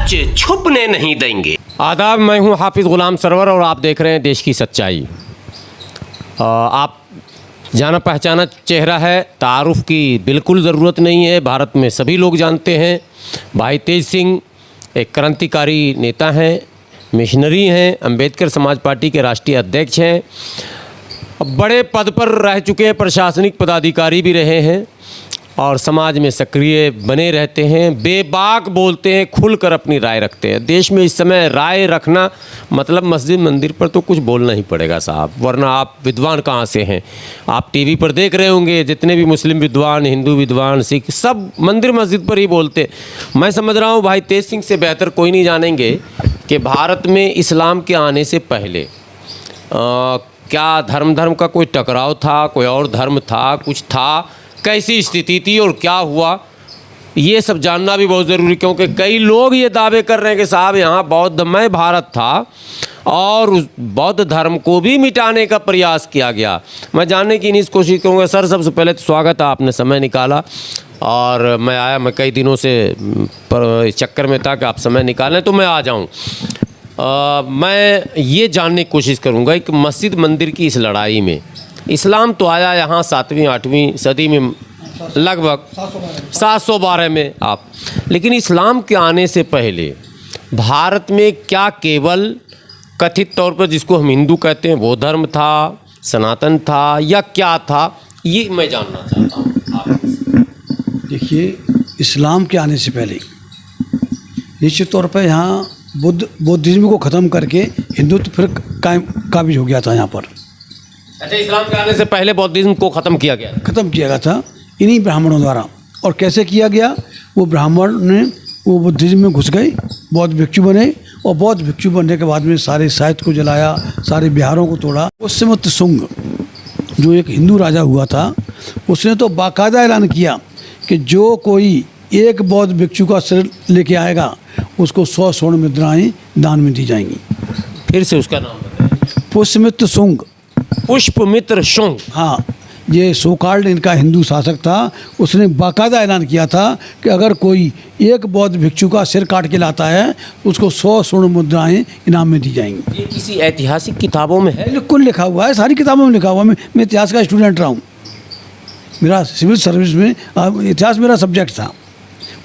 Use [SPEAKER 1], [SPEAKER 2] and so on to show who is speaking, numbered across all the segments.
[SPEAKER 1] सच छुपने नहीं देंगे।
[SPEAKER 2] आदाब, मैं हूं हाफिज़ ग़ुलाम सरवर और आप देख रहे हैं देश की सच्चाई। आप जाना पहचाना चेहरा है, तारुफ की बिल्कुल ज़रूरत नहीं है, भारत में सभी लोग जानते हैं। भाई तेज सिंह एक क्रांतिकारी नेता हैं, मिशनरी हैं, अंबेडकर समाज पार्टी के राष्ट्रीय अध्यक्ष हैं, बड़े पद पर रह चुके हैं, प्रशासनिक पदाधिकारी भी रहे हैं और समाज में सक्रिय बने रहते हैं, बेबाक बोलते हैं, खुलकर अपनी राय रखते हैं। देश में इस समय राय रखना मतलब मस्जिद मंदिर पर तो कुछ बोलना ही पड़ेगा साहब, वरना आप विद्वान कहाँ से हैं। आप टीवी पर देख रहे होंगे जितने भी मुस्लिम विद्वान, हिंदू विद्वान, सिख, सब मंदिर मस्जिद पर ही बोलते। मैं समझ रहा हूँ भाई तेज सिंह से बेहतर कोई नहीं जानेंगे कि भारत में इस्लाम के आने से पहले क्या धर्म का कोई टकराव था, कोई और धर्म था, कुछ था, कैसी स्थिति थी और क्या हुआ, ये सब जानना भी बहुत ज़रूरी, क्योंकि कई लोग ये दावे कर रहे हैं कि साहब यहाँ बौद्धमय भारत था और उस बौद्ध धर्म को भी मिटाने का प्रयास किया गया। मैं जानने की नहीं कोशिश करूँगा। सर, सबसे पहले तो स्वागत है, आपने समय निकाला और मैं आया, मैं कई दिनों से चक्कर में था कि आप समय निकालें तो मैं आ जाऊँ। मैं ये जानने की कोशिश करूँगा कि मस्जिद मंदिर की इस लड़ाई में इस्लाम तो आया यहाँ 7वीं 8वीं सदी में, लगभग 712 में आप, लेकिन इस्लाम के आने से पहले भारत में क्या केवल कथित तौर पर जिसको हम हिंदू कहते हैं वो धर्म था, सनातन था, या क्या था, ये मैं जानना चाहता हूँ।
[SPEAKER 3] देखिए, इस्लाम के आने से पहले निश्चित तौर पर यहाँ बुद्धिज्म को ख़त्म करके हिंदुत्व फिर काबिज हो गया था यहाँ पर।
[SPEAKER 2] अच्छा, इस्लाम के आने से पहले बौद्धिज्म को ख़त्म किया गया
[SPEAKER 3] था इन्हीं ब्राह्मणों द्वारा। और कैसे किया गया? वो ब्राह्मण ने वो बुद्धिज्म में घुस गए, बौद्ध भिक्षु बने और बौद्ध भिक्षु बनने के बाद में सारे साहित्य को जलाया, सारे बिहारों को तोड़ा। पुष्यमित्र शुंग जो एक हिंदू राजा हुआ था, उसने तो बाकायदा ऐलान किया कि जो कोई एक बौद्ध भिक्षु का सिर लेके आएगा उसको 100 स्वर्ण मुद्राएं दान में दी जाएंगी।
[SPEAKER 2] फिर से उसका नाम बताएं।
[SPEAKER 3] पुष्यमित्र शुंग।
[SPEAKER 2] पुष्यमित्र शुंग,
[SPEAKER 3] हाँ, ये सोकाल्ड इनका हिंदू शासक था। उसने बाकायदा ऐलान किया था कि अगर कोई एक बौद्ध भिक्षु का सिर काट के लाता है उसको 100 स्वर्ण मुद्राएं इनाम में दी जाएंगी।
[SPEAKER 2] ये किसी ऐतिहासिक किताबों में है?
[SPEAKER 3] बिल्कुल लिखा हुआ है, सारी किताबों में लिखा हुआ है। मैं इतिहास का स्टूडेंट रहा हूँ, मेरा सिविल सर्विस में इतिहास मेरा सब्जेक्ट था,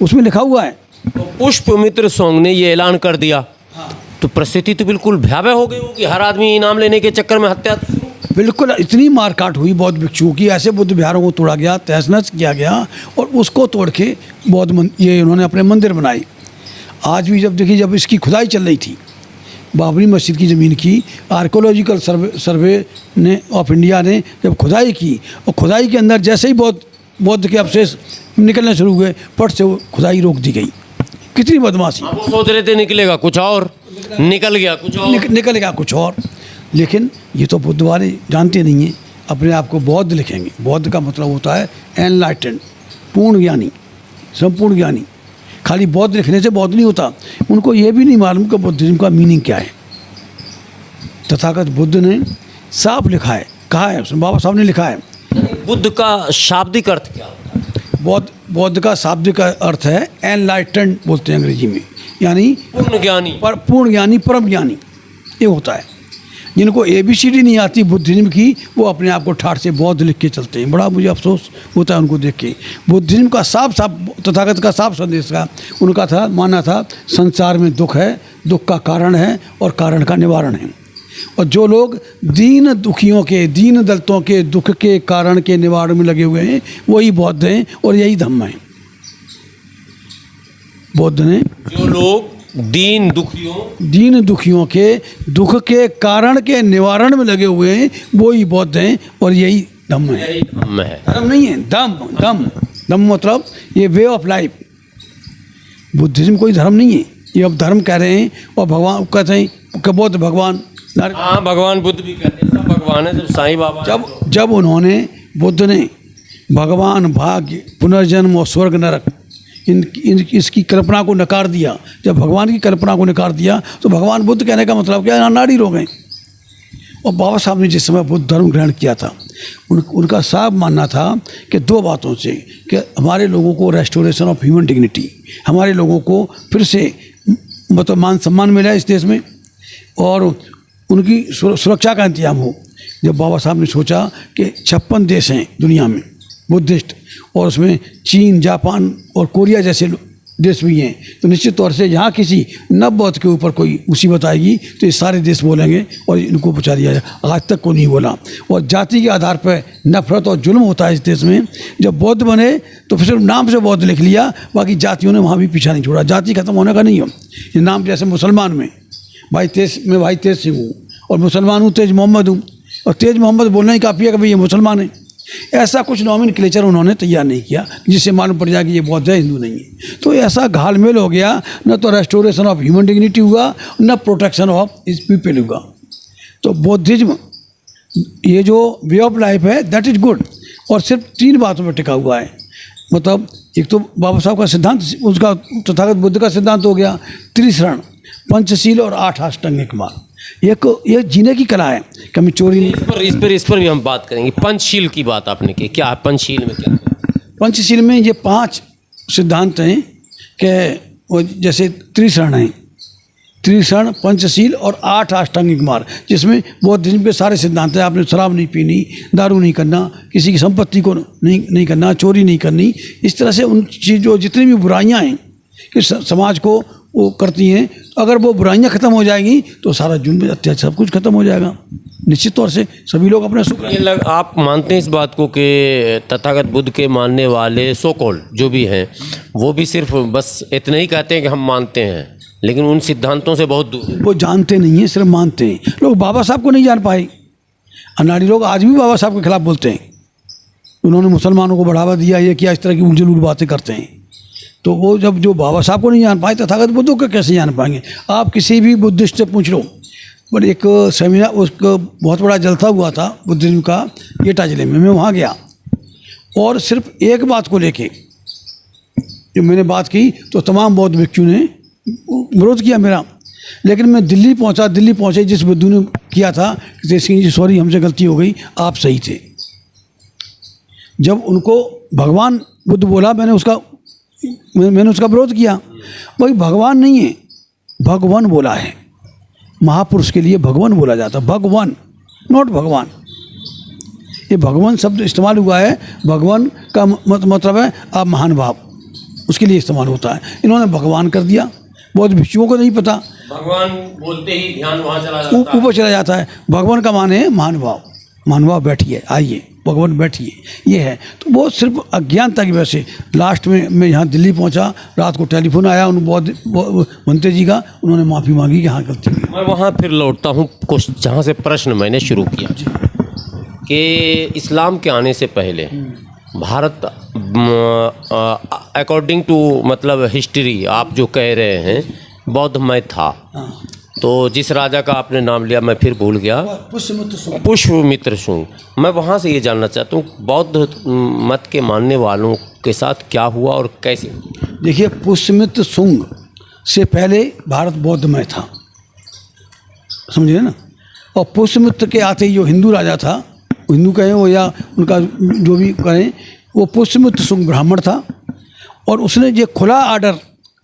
[SPEAKER 3] उसमें लिखा हुआ है।
[SPEAKER 2] तो पुष्यमित्र शुंग ने ये ऐलान कर दिया, तो परिस्थिति तो बिल्कुल भयावह हो गई होगी। हर आदमी इनाम लेने के चक्कर में हत्या,
[SPEAKER 3] बिल्कुल इतनी मारकाट हुई बौद्ध भिक्षुओं की, ऐसे बुद्ध विहारों को तोड़ा गया, तहस नहस किया गया और उसको तोड़ के ये इन्होंने अपने मंदिर बनाए। आज भी जब देखिए, जब इसकी खुदाई चल रही थी बाबरी मस्जिद की ज़मीन की, आर्कोलॉजिकल सर्वे ने ऑफ इंडिया ने जब खुदाई की और खुदाई के अंदर जैसे ही बौद्ध के अवशेष निकलने शुरू हुए, पट से वो खुदाई रोक दी गई। कितनी बदमाशी।
[SPEAKER 2] वो सोच रहे थे निकलेगा कुछ और, निकल गया कुछ और,
[SPEAKER 3] निकल गया कुछ और। लेकिन ये तो बुद्ध वाले जानते नहीं हैं, अपने आप को बौद्ध लिखेंगे। बौद्ध का मतलब होता है एनलाइटेंड, पूर्ण ज्ञानी, संपूर्ण ज्ञानी। खाली बौद्ध लिखने से बौद्ध नहीं होता। उनको ये भी नहीं मालूम कि बुद्धिज्म का मीनिंग क्या है। तथागत बुद्ध ने साफ लिखा है, कहा है, उसने बाबा साहब ने लिखा है।
[SPEAKER 2] बुद्ध का शाब्दिक अर्थ क्या होता है?
[SPEAKER 3] बौद्ध का शाब्दिक अर्थ है एनलाइटेंड, बोलते हैं अंग्रेजी में, यानी
[SPEAKER 2] पूर्ण ज्ञानी,
[SPEAKER 3] पूर्ण ज्ञानी, परम ज्ञानी, ये होता है। जिनको ABCD नहीं आती बुद्धिज्म की, वो अपने आप को ठाठ से बौद्ध लिख के चलते हैं। बड़ा मुझे अफसोस होता है उनको देख के। बुद्धिज्म का साफ तथागत का साफ संदेश का उनका था, मानना था संसार में दुख है, दुख का कारण है और कारण का निवारण है। और जो लोग दीन दुखियों के, दीन दलितों के दुख के कारण के निवारण में लगे हुए हैं, वही बौद्ध हैं और यही धम्म है। बौद्ध ने
[SPEAKER 2] जो लोग दीन दुखियों
[SPEAKER 3] के दुख के कारण के निवारण में लगे हुए हैं, वो ही बौद्ध हैं और यही धम्म है। धर्म नहीं है, धम्म मतलब ये वे ऑफ लाइफ। बुद्धिज्म कोई धर्म नहीं है, ये अब धर्म कह रहे हैं। और भगवान कहते हैं कि बौद्ध भगवान,
[SPEAKER 2] हाँ, भगवान बुद्ध भी कहते हैं, सब भगवान है, जब साईं बाबा
[SPEAKER 3] जब उन्होंने, बुद्ध ने भगवान, भाग्य, पुनर्जन्म और स्वर्ग नरक इसकी कल्पना को नकार दिया, जब भगवान की कल्पना को नकार दिया तो भगवान बुद्ध कहने का मतलब क्या है? नाड़ी हो गए। और बाबा साहब ने जिस समय बुद्ध धर्म ग्रहण किया था, उनका साफ मानना था कि दो बातों से, कि हमारे लोगों को रेस्टोरेशन ऑफ ह्यूमन डिग्निटी, हमारे लोगों को फिर से मतलब मान सम्मान मिला इस देश में और उनकी सुरक्षा का इंतजाम हो। जब बाबा साहब ने सोचा कि 56 देश हैं दुनिया में बुद्धिस्ट और उसमें चीन, जापान और कोरिया जैसे देश भी हैं, तो निश्चित तौर से यहाँ किसी नव बौद्ध के ऊपर कोई मुसीबत आएगी तो ये सारे देश बोलेंगे और इनको बचा दिया जाए। आज तक कोई नहीं बोला। और जाति के आधार पर नफरत और जुल्म होता है इस देश में। जब बौद्ध बने तो फिर सिर्फ नाम से बौद्ध लिख लिया, बाकी जातियों ने वहाँ भी पीछा नहीं छोड़ा। जाति खत्म होने का नहीं हो। ये नाम जैसे मुसलमान में भाई तेज सिंह हूँ और मुसलमान हूँ तेज मोहम्मद हूँ, और तेज मोहम्मद बोलना ही काफ़ी है कि भाई ये मुसलमान है। ऐसा कुछ नॉमेनक्लेचर उन्होंने तैयार नहीं किया जिससे मालूम पड़ जाए कि ये बौद्ध है, हिंदू नहीं है। तो ऐसा घालमेल हो गया, न तो रेस्टोरेशन ऑफ ह्यूमन डिग्निटी हुआ, न प्रोटेक्शन ऑफ इस पीपल हुआ। तो बौद्धिज्म ये जो वे ऑफ लाइफ है दैट इज गुड, और सिर्फ 3 बातों पर टिका हुआ है। मतलब एक तो बाबा साहब का सिद्धांत, उसका तथागत बुद्ध का सिद्धांत हो गया, त्रिशरण, पंचशील और 8 अष्टांगिक मार्ग। ये जीने की कला है कि हमें चोरी नहीं।
[SPEAKER 2] इस पर भी हम बात करेंगे। पंचशील की बात आपने की, क्या है पंचशील में? क्या
[SPEAKER 3] पंचशील में ये 5 सिद्धांत हैं कि वो जैसे त्रिशरण हैं, त्रिशरण, पंचशील और 8 अष्टांगिक मार्ग, जिसमें बौद्धिज्म के सारे सिद्धांत हैं। आपने शराब नहीं पीनी, दारू नहीं करना, किसी की संपत्ति को नहीं करना, चोरी नहीं करनी। इस तरह से उन चीज़ों जितनी भी बुराइयां हैं कि समाज को वो करती हैं, अगर वो बुराइयां ख़त्म हो जाएंगी तो सारा जुल्म, अत्याचार, सब कुछ खत्म हो जाएगा। निश्चित तौर से सभी लोग अपने सुख।
[SPEAKER 2] आप मानते हैं इस बात को कि तथागत बुद्ध के मानने वाले सो कॉल्ड जो भी हैं वो भी सिर्फ बस इतना ही कहते हैं कि हम मानते हैं, लेकिन उन सिद्धांतों से बहुत दूर? वो
[SPEAKER 3] जानते नहीं हैं, सिर्फ मानते हैं। लोग बाबा साहब को नहीं जान पाए। अनाड़ी लोग आज भी बाबा साहब के खिलाफ बोलते हैं, उन्होंने मुसलमानों को बढ़ावा दिया, ये किया, इस तरह की उलझुल बातें करते हैं। तो वो जब जो बाबा साहब को नहीं जान पाए, तथागत बुद्ध को कैसे जान पाएंगे? आप किसी भी बुद्धिस्ट से पूछ लो। बट एक सेमिनार, उसका बहुत बड़ा जलसा हुआ था बुद्धिज्म का एटा जिले में, मैं वहाँ गया और सिर्फ एक बात को लेके जो मैंने बात की तो तमाम बौद्ध भिक्षु ने विरोध किया मेरा। लेकिन मैं दिल्ली पहुँचे जिस बुद्धू ने किया था कि सिंह जी सॉरी हमसे गलती हो गई, आप सही थे। जब उनको भगवान बुद्ध बोला, मैंने उसका विरोध किया। भाई भगवान नहीं है, भगवान बोला है। महापुरुष के लिए भगवान बोला जाता है, भगवान, नॉट भगवान। ये भगवान शब्द इस्तेमाल हुआ है, भगवान का मतलब है आप महान भाव, उसके लिए इस्तेमाल होता है। इन्होंने भगवान कर दिया। बहुत भिक्षुओं को नहीं पता,
[SPEAKER 2] भगवान बोलते ही ध्यान वहाँ चला जाता है,
[SPEAKER 3] ऊपर चला जाता है। भगवान का माने है महान भाव, महान भाव बैठिए, आइए भगवान बैठिए, ये है। तो वो सिर्फ अज्ञानता की वजह से। लास्ट में मैं यहाँ दिल्ली पहुँचा, रात को टेलीफोन आया उन भंते जी का, उन्होंने माफ़ी मांगी कि हाँ गलती हुई।
[SPEAKER 2] मैं वहाँ फिर लौटता हूँ कुछ जहाँ से प्रश्न मैंने शुरू किया कि इस्लाम के आने से पहले भारत अकॉर्डिंग टू मतलब हिस्ट्री आप जो कह रहे हैं बौद्धमय था। तो जिस राजा का आपने नाम लिया मैं फिर भूल गया, पुष्यमित्र शुंग। मैं वहाँ से ये जानना चाहता हूँ बौद्ध मत के मानने वालों के साथ क्या हुआ और कैसे?
[SPEAKER 3] देखिए, पुष्यमित्र शुंग से पहले भारत बौद्धमय था, समझिए ना। और पुष्यमित्र के आते ही जो हिंदू राजा था, हिंदू कहें वो या उनका जो भी कहें, वो पुष्यमित्र शुंग ब्राह्मण था। और उसने ये खुला आर्डर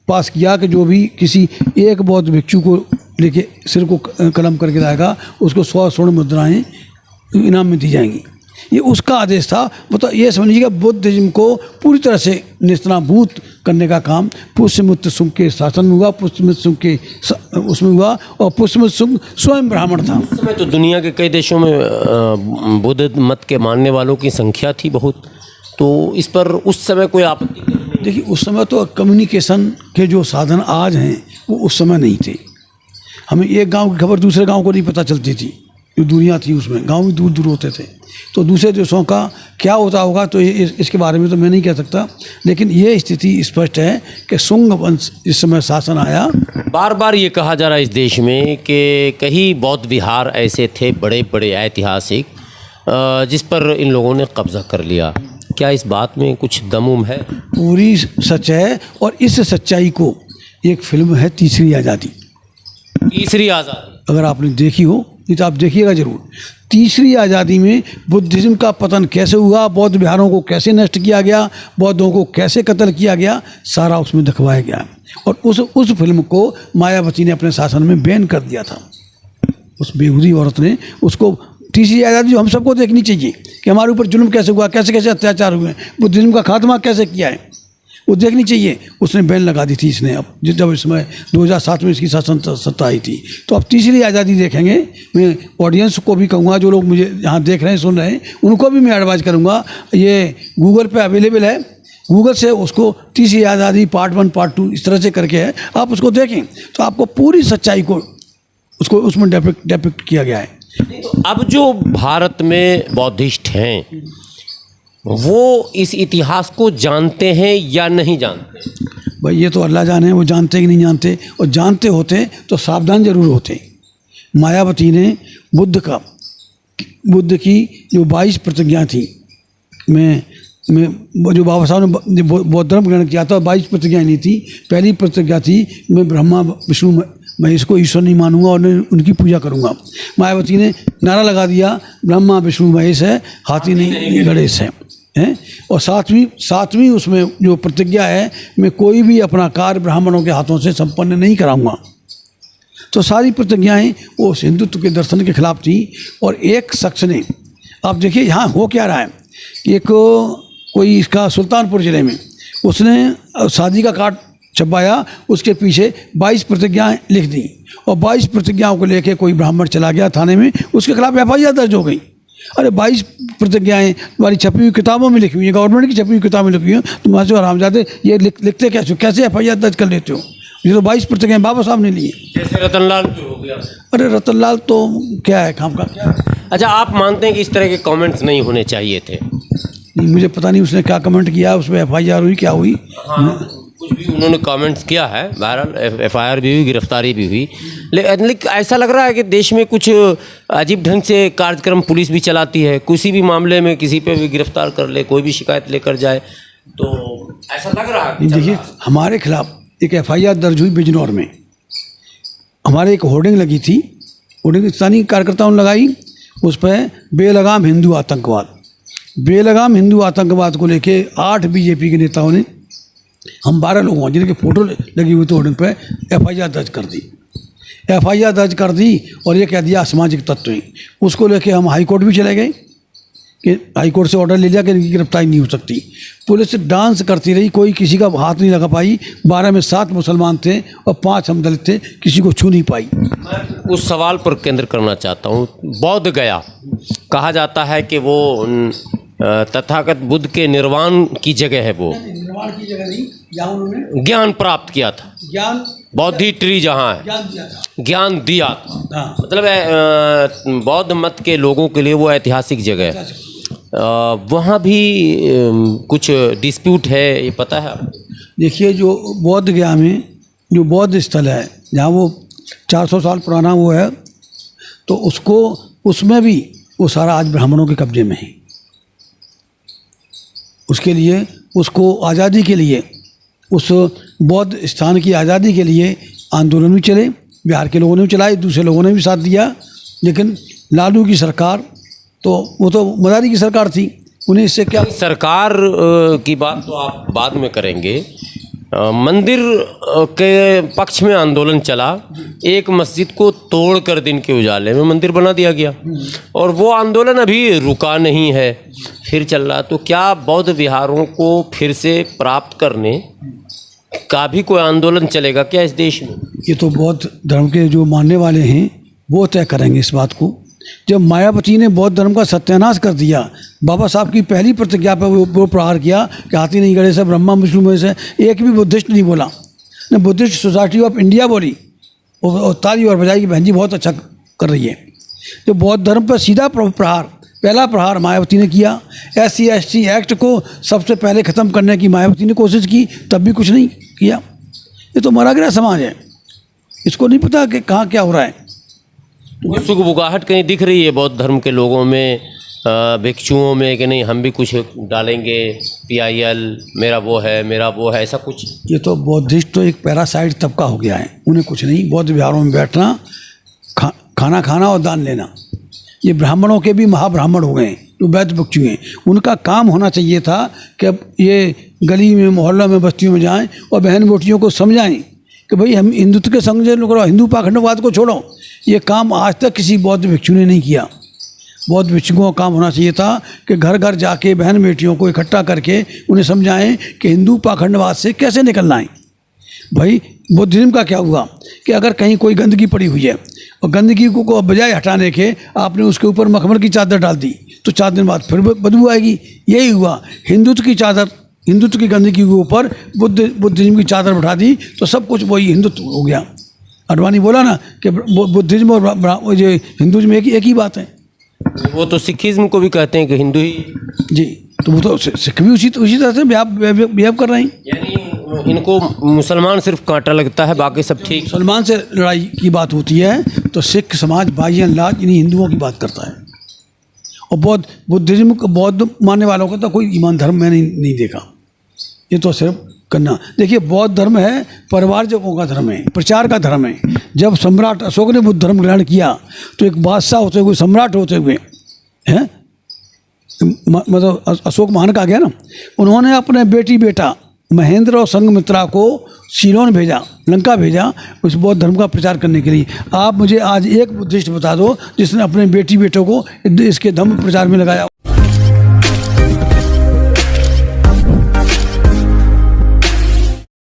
[SPEAKER 3] पास किया कि जो भी किसी एक बौद्ध भिक्षु को लेके सिर को कलम करके लाएगा उसको 100 स्वर्ण मुद्राएं इनाम में दी जाएंगी। ये उसका आदेश था। मतलब ये समझिएगा बुद्धिज्म को पूरी तरह से नेस्तनाबूद करने का काम पुष्यमित्र शुंग के शासन में हुआ, पुष्यमित्र शुंग के उसमें हुआ। और पुष्यमित्र शुंग स्वयं ब्राह्मण था।
[SPEAKER 2] उस समय तो दुनिया के कई देशों में बुद्ध मत के मानने वालों की संख्या थी बहुत, तो इस पर उस समय कोई आपत्ति?
[SPEAKER 3] देखिए, उस समय तो कम्युनिकेशन के जो साधन आज हैं वो उस समय नहीं थे। हमें एक गांव की खबर दूसरे गांव को नहीं पता चलती थी, जो दुनिया थी उसमें गांव भी दूर दूर होते थे। तो दूसरे देशों का क्या होता होगा तो इसके बारे में तो मैं नहीं कह सकता, लेकिन ये स्थिति स्पष्ट है कि शुंग वंश इस समय शासन आया।
[SPEAKER 2] बार बार ये कहा जा रहा है इस देश में कि कई बौद्ध विहार ऐसे थे बड़े बड़े ऐतिहासिक जिस पर इन लोगों ने कब्जा कर लिया। क्या इस बात में कुछ दम है?
[SPEAKER 3] पूरी सच है। और इस सच्चाई को एक फिल्म है तीसरी आज़ादी।
[SPEAKER 2] तीसरी आज़ादी
[SPEAKER 3] अगर आपने देखी हो, नहीं तो आप देखिएगा ज़रूर। तीसरी आज़ादी में बुद्धिज़्म का पतन कैसे हुआ, बौद्ध विहारों को कैसे नष्ट किया गया, बौद्धों को कैसे कत्ल किया गया, सारा उसमें दिखवाया गया। और उस फिल्म को मायावती ने अपने शासन में बैन कर दिया था। उस बेहूदी औरत ने उसको, तीसरी आज़ादी जो हम सबको देखनी चाहिए कि हमारे ऊपर जुल्म कैसे हुआ, कैसे कैसे अत्याचार हुए, बुद्धिज़्म का खात्मा कैसे किया है, वो देखनी चाहिए। उसने बैन लगा दी थी इसने, अब जब इस समय 2007 में इसकी शासन सत्ता आई थी। तो अब तीसरी आज़ादी देखेंगे। मैं ऑडियंस को भी कहूँगा, जो लोग मुझे यहाँ देख रहे हैं, सुन रहे हैं, उनको भी मैं एडवाइस करूँगा, ये गूगल पे अवेलेबल है, गूगल से उसको तीसरी आज़ादी पार्ट 1 पार्ट 2 इस तरह से करके है, आप उसको देखें तो आपको पूरी सच्चाई को उसको उसमें डेपिक्ट किया गया है।
[SPEAKER 2] अब जो भारत में बौद्धिस्ट हैं वो इस इतिहास को जानते हैं या नहीं जानते?
[SPEAKER 3] भाई ये तो अल्लाह जाने, वो जानते कि नहीं जानते, और जानते होते तो सावधान जरूर होते। मायावती ने बुद्ध की जो 22 प्रतिज्ञा थी, मैं जो बाबा साहब ने बौद्ध धर्म ग्रहण किया था, 22 प्रतिज्ञाएं नहीं थी। पहली प्रतिज्ञा थी, मैं ब्रह्मा विष्णु मैं इसको ईश्वर नहीं मानूंगा और उनकी पूजा करूंगा। मायावती ने नारा लगा दिया, ब्रह्मा विष्णु महेश है, हाथी नहीं गणेश है। और सातवीं उसमें जो प्रतिज्ञा है, मैं कोई भी अपना कार्य ब्राह्मणों के हाथों से संपन्न नहीं कराऊंगा। तो सारी प्रतिज्ञाएं वो हिंदुत्व के दर्शन के खिलाफ थी। और एक शख्स ने, आप देखिए यहाँ हो क्या रहा है, एक कोई इसका सुल्तानपुर ज़िले में उसने शादी का कार्ड छपवाया, उसके पीछे 22 प्रतिज्ञाएं लिख दी, और 22 प्रतिज्ञाओं को लेके कोई ब्राह्मण चला गया थाने में, उसके खिलाफ FIR दर्ज हो गई। अरे 22 प्रतिज्ञाएं तुम्हारी छपी हुई किताबों में लिखी हुई है, गवर्नमेंट की छपी हुई किताबों में लिखी हुई है, तुम जो हरामजादे ये लिखते कैसे FIR दर्ज कर लेते हो? ये तो 22 प्रतिज्ञाएं बाबा साहब ने ली है।
[SPEAKER 2] जैसे रतनलाल जो हो गया।
[SPEAKER 3] अरे रतनलाल तो क्या है, काम का क्या है?
[SPEAKER 2] अच्छा, आप मानते हैं कि इस तरह के कमेंट्स नहीं होने चाहिए थे?
[SPEAKER 3] मुझे पता नहीं उसने क्या कमेंट किया, उस पर FIR हुई क्या हुई।
[SPEAKER 2] हाँ, कुछ भी उन्होंने कमेंट्स किया है, बहरहाल FIR भी हुई, गिरफ्तारी भी हुई। लेकिन ऐसा लग रहा है कि देश में कुछ अजीब ढंग से कार्यक्रम पुलिस भी चलाती है, किसी भी मामले में किसी पे भी गिरफ्तार कर ले, कोई भी शिकायत लेकर जाए, तो ऐसा लग रहा है।
[SPEAKER 3] देखिए, हमारे खिलाफ एक FIR दर्ज हुई बिजनौर में। हमारे एक होर्डिंग लगी थी, होर्डिंग स्थानीय कार्यकर्ताओं ने लगाई, उस पर बेलगाम हिंदू आतंकवाद, बेलगाम हिंदू आतंकवाद को लेके 8 BJP के नेताओं ने, हम 12 लोगों जिनके फ़ोटो लगी हुई थी होर्डिंग पे, FIR दर्ज कर दी। FIR दर्ज कर दी और ये कह दिया असामाजिक तत्व हैं। उसको लेके हम हाई कोर्ट भी चले गए कि हाई कोर्ट से ऑर्डर ले लिया कि इनकी गिरफ्तारी नहीं हो सकती। पुलिस डांस करती रही, कोई किसी का हाथ नहीं लगा पाई। 12 में 7 मुसलमान थे और 5 हम दलित थे, किसी को छू नहीं पाई।
[SPEAKER 2] उस सवाल पर केंद्र करना चाहता हूँ। बोध गया कहा जाता है कि वो तथागत बुद्ध के निर्वाण की जगह है। वो
[SPEAKER 3] निर्वाण की जगह नहीं, जहाँ उन्होंने
[SPEAKER 2] ज्ञान प्राप्त किया था,
[SPEAKER 3] ज्ञान
[SPEAKER 2] बौद्धि ट्री जहाँ है,
[SPEAKER 3] ज्ञान दिया था,
[SPEAKER 2] ज्ञान दिया था।
[SPEAKER 3] हाँ।
[SPEAKER 2] मतलब बौद्ध मत के लोगों के लिए वो ऐतिहासिक जगह है। वहाँ भी कुछ डिस्प्यूट है, ये पता है आपको?
[SPEAKER 3] देखिए, जो बौद्ध गया में जो बौद्ध स्थल है, जहाँ वो 400 साल पुराना वो है, तो उसको उसमें भी वो सारा आज ब्राह्मणों के कब्जे में है। उसके लिए, उसको आज़ादी के लिए, उस बौद्ध स्थान की आज़ादी के लिए आंदोलन भी चले, बिहार के लोगों ने भी चलाए, दूसरे लोगों ने भी साथ दिया। लेकिन लालू की सरकार, तो वो तो मदारी की सरकार थी, उन्हें इससे क्या।
[SPEAKER 2] सरकार की बात तो आप बाद में करेंगे। मंदिर के पक्ष में आंदोलन चला, एक मस्जिद को तोड़कर दिन के उजाले में मंदिर बना दिया गया, और वो आंदोलन अभी रुका नहीं है, फिर चल रहा। तो क्या बौद्ध विहारों को फिर से प्राप्त करने का भी कोई आंदोलन चलेगा क्या इस देश में? ये
[SPEAKER 3] तो बौद्ध धर्म के जो मानने वाले हैं वो तय करेंगे इस बात को। जब मायावती ने बौद्ध धर्म का सत्यानाश कर दिया, बाबा साहब की पहली प्रतिज्ञा पर वो प्रहार किया कि हाथी नहीं गणेश है, ब्रह्मा विष्णु महेश है, एक भी बुद्धिस्ट नहीं बोला, ने बुद्धिस्ट सोसाइटी ऑफ इंडिया बोली, और ताली और बजाई की बहन जी बहुत अच्छा कर रही है। जो बौद्ध धर्म पर सीधा प्रहार, पहला प्रहार मायावती ने किया। SC ST एक्ट को सबसे पहले ख़त्म करने की मायावती ने कोशिश की, तब भी कुछ नहीं किया। ये तो मरा गिरा समाज है, इसको नहीं पता कि कहाँ क्या हो रहा है।
[SPEAKER 2] सुगबुगाहट कहीं दिख रही है बौद्ध धर्म के लोगों में, भिक्षुओं में, कि नहीं हम भी कुछ डालेंगे, PIL मेरा वो है, मेरा वो है, ऐसा कुछ?
[SPEAKER 3] ये तो बौद्धिस्ट तो एक पैरासाइट तबका हो गया है, उन्हें कुछ नहीं, बौद्ध विहारों में बैठना, खाना खाना और दान लेना, ये ब्राह्मणों के भी महाब्राह्मण हो गए हैं, जो वैद्य भिक्षु हैं। उनका काम होना चाहिए था कि अब ये गली में, मोहल्ला में, बस्तियों में जाएं और बहन बेटियों को समझाएं कि भाई हम हिंदुत्व के संग करो, हिंदू पाखंडवाद को छोड़ो। ये काम आज तक किसी बौद्ध भिक्षु ने नहीं किया। बौद्ध भिक्षुओं का काम होना चाहिए था कि घर घर जाके बहन बेटियों को इकट्ठा करके उन्हें समझाएं कि हिंदू पाखंडवाद से कैसे निकलना है। भाई बुद्धिज्म का क्या हुआ कि अगर कहीं कोई गंदगी पड़ी हुई है और गंदगी को बजाय हटाने के आपने उसके ऊपर मखमल की चादर डाल दी तो 4 दिन बाद फिर बदबू आएगी। यही हुआ, हिंदुत्व की चादर, हिंदुत्व की गंदगी के ऊपर बुद्धिज्म की चादर बैठा दी तो सब कुछ वही हिंदुत्व हो गया। अडवाणी बोला ना कि बुद्धिज्म और जो हिंदुज्म एक ही बात है।
[SPEAKER 2] वो तो सिखिज्म को भी कहते हैं कि हिंदू ही।
[SPEAKER 3] जी, तो वो तो सिख भी उसी तरह से बिहेव कर रहे हैं।
[SPEAKER 2] यानी इनको मुसलमान सिर्फ कांटा लगता है, बाकी सब ठीक।
[SPEAKER 3] मुसलमान से लड़ाई की बात होती है तो सिख समाज बाईजन लाख इन्हीं हिंदुओं की बात करता है। और बुद्धिज्म, बौद्ध मानने वालों का तो कोई ईमान धर्म मैंने नहीं देखा। ये तो सिर्फ करना। देखिए, बौद्ध धर्म है परिवारजकों का धर्म है, प्रचार का धर्म है। जब सम्राट अशोक ने बुद्ध धर्म ग्रहण किया तो एक बादशाह होते हुए, सम्राट होते हुए, हैं मतलब अशोक महान कहा गया ना, उन्होंने अपने बेटा महेंद्र और संघमित्रा को सीलोन भेजा, लंका भेजा उस बौद्ध धर्म का प्रचार करने के लिए। आप मुझे आज एक बुद्धिस्ट बता दो जिसने अपने बेटों को इसके धर्म प्रचार में लगाया।